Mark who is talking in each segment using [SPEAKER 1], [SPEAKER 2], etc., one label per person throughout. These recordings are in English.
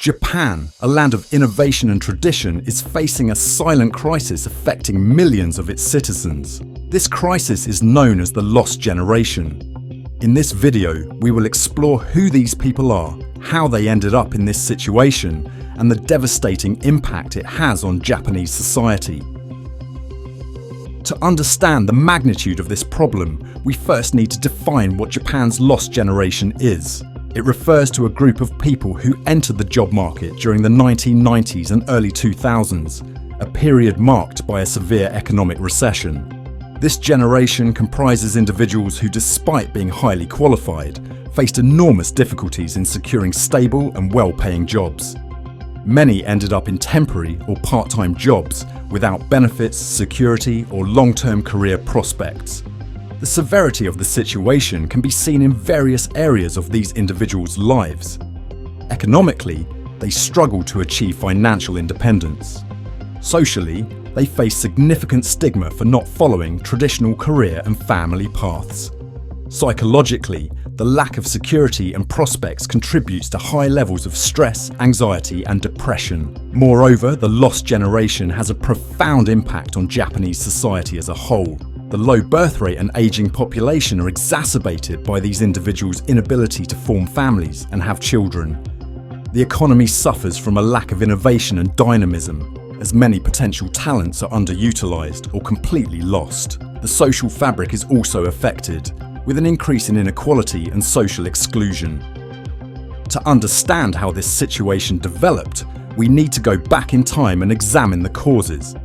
[SPEAKER 1] Japan, a land of innovation and tradition, is facing a silent crisis affecting millions of its citizens. This crisis is known as the lost generation. In this video, we will explore who these people are, how they ended up in this situation, and the devastating impact it has on Japanese society. To understand the magnitude of this problem, we first need to define what Japan's lost generation is. It refers to a group of people who entered the job market during the 1990s and early 2000s, a period marked by a severe economic recession. This generation comprises individuals who, despite being highly qualified, faced enormous difficulties in securing stable and well-paying jobs. Many ended up in temporary or part-time jobs without benefits, security, or long-term career prospects. The severity of the situation can be seen in various areas of these individuals' lives. Economically, they struggle to achieve financial independence. Socially, they face significant stigma for not following traditional career and family paths. Psychologically, the lack of security and prospects contributes to high levels of stress, anxiety, and depression. Moreover, the lost generation has a profound impact on Japanese society as a whole. The low birth rate and aging population are exacerbated by these individuals' inability to form families and have children. The economy suffers from a lack of innovation and dynamism, as many potential talents are underutilized or completely lost. The social fabric is also affected, with an increase in inequality and social exclusion. To understand how this situation developed, we need to go back in time and examine the causes.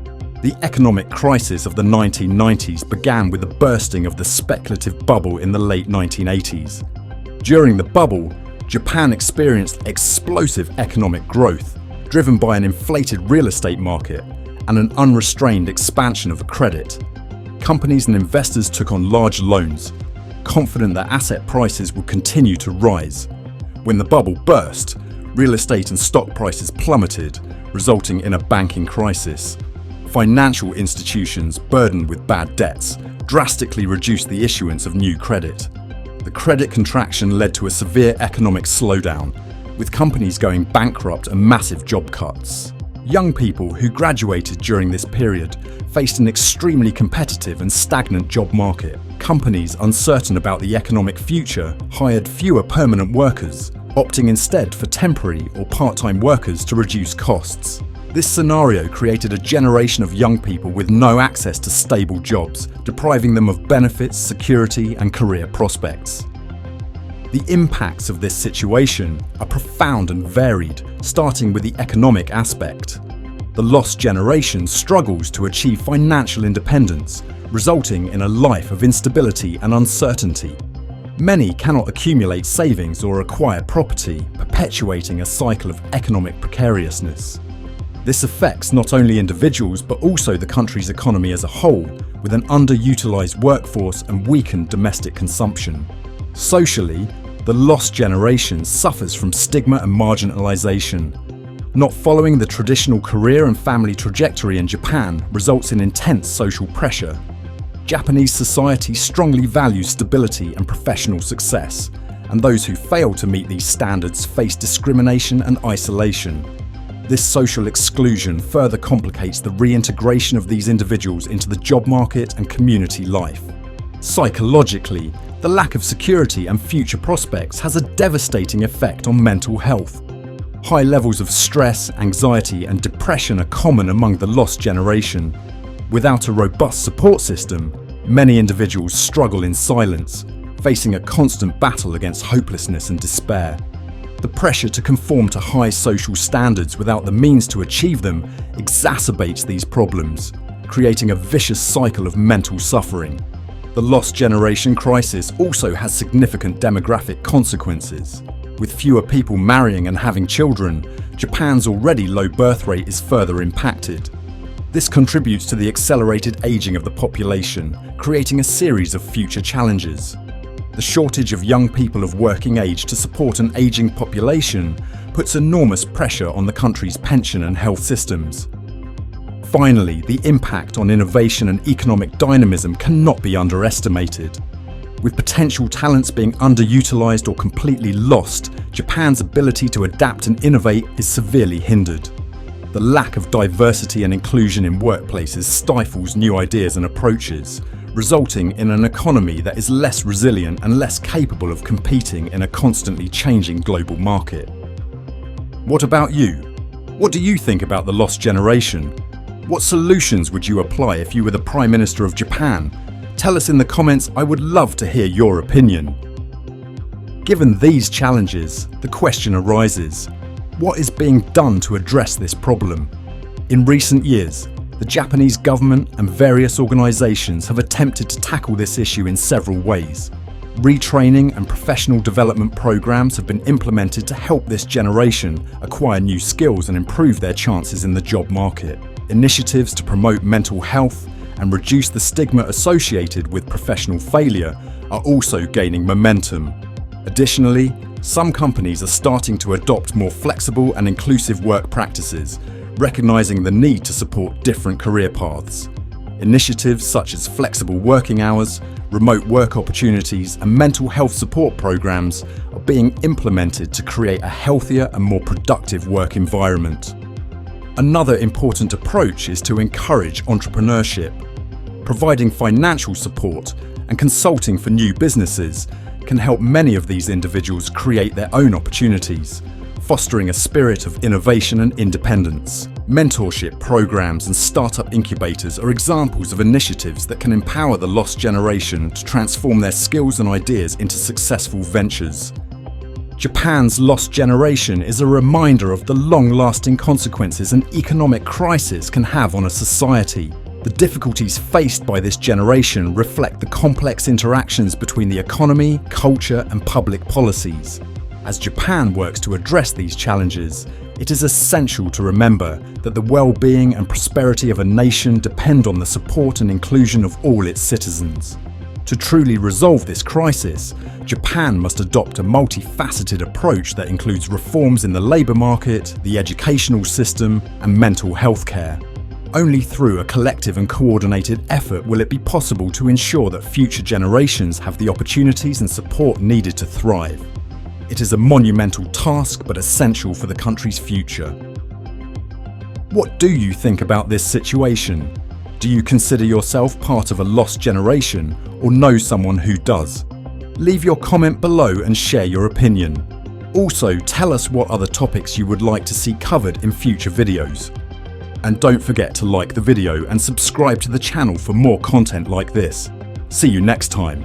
[SPEAKER 1] The economic crisis of the 1990s began with the bursting of the speculative bubble in the late 1980s. During the bubble, Japan experienced explosive economic growth, driven by an inflated real estate market and an unrestrained expansion of credit. Companies and investors took on large loans, confident that asset prices would continue to rise. When the bubble burst, real estate and stock prices plummeted, resulting in a banking crisis. Financial institutions burdened with bad debts drastically reduced the issuance of new credit. The credit contraction led to a severe economic slowdown, with companies going bankrupt and massive job cuts. Young people who graduated during this period faced an extremely competitive and stagnant job market. Companies uncertain about the economic future hired fewer permanent workers, opting instead for temporary or part-time workers to reduce costs. This scenario created a generation of young people with no access to stable jobs, depriving them of benefits, security, and career prospects. The impacts of this situation are profound and varied, starting with the economic aspect. The lost generation struggles to achieve financial independence, resulting in a life of instability and uncertainty. Many cannot accumulate savings or acquire property, perpetuating a cycle of economic precariousness. This affects not only individuals but also the country's economy as a whole, with an underutilized workforce and weakened domestic consumption. Socially, the lost generation suffers from stigma and marginalization. Not following the traditional career and family trajectory in Japan results in intense social pressure. Japanese society strongly values stability and professional success, and those who fail to meet these standards face discrimination and isolation. This social exclusion further complicates the reintegration of these individuals into the job market and community life. Psychologically, the lack of security and future prospects has a devastating effect on mental health. High levels of stress, anxiety, and depression are common among the lost generation. Without a robust support system, many individuals struggle in silence, facing a constant battle against hopelessness and despair. The pressure to conform to high social standards without the means to achieve them exacerbates these problems, creating a vicious cycle of mental suffering. The lost generation crisis also has significant demographic consequences. With fewer people marrying and having children, Japan's already low birth rate is further impacted. This contributes to the accelerated aging of the population, creating a series of future challenges. The shortage of young people of working age to support an aging population puts enormous pressure on the country's pension and health systems. Finally, the impact on innovation and economic dynamism cannot be underestimated. With potential talents being underutilized or completely lost, Japan's ability to adapt and innovate is severely hindered. The lack of diversity and inclusion in workplaces stifles new ideas and approaches, resulting in an economy that is less resilient and less capable of competing in a constantly changing global market. What about you? What do you think about the lost generation? What solutions would you apply if you were the Prime Minister of Japan? Tell us in the comments. I would love to hear your opinion. Given these challenges, the question arises, what is being done to address this problem? In recent years, the Japanese government and various organisations have attempted to tackle this issue in several ways. Retraining and professional development programs have been implemented to help this generation acquire new skills and improve their chances in the job market. Initiatives to promote mental health and reduce the stigma associated with professional failure are also gaining momentum. Additionally, some companies are starting to adopt more flexible and inclusive work practices, recognizing the need to support different career paths. Initiatives such as flexible working hours, remote work opportunities, and mental health support programs are being implemented to create a healthier and more productive work environment. Another important approach is to encourage entrepreneurship. Providing financial support and consulting for new businesses can help many of these individuals create their own opportunities, fostering a spirit of innovation and independence. Mentorship programs and startup incubators are examples of initiatives that can empower the lost generation to transform their skills and ideas into successful ventures. Japan's lost generation is a reminder of the long-lasting consequences an economic crisis can have on a society. The difficulties faced by this generation reflect the complex interactions between the economy, culture, and public policies. As Japan works to address these challenges, it is essential to remember that the well-being and prosperity of a nation depend on the support and inclusion of all its citizens. To truly resolve this crisis, Japan must adopt a multifaceted approach that includes reforms in the labour market, the educational system, and mental health care. Only through a collective and coordinated effort will it be possible to ensure that future generations have the opportunities and support needed to thrive. It is a monumental task, but essential for the country's future. What do you think about this situation? Do you consider yourself part of a lost generation or know someone who does? Leave your comment below and share your opinion. Also, tell us what other topics you would like to see covered in future videos. And don't forget to like the video and subscribe to the channel for more content like this. See you next time.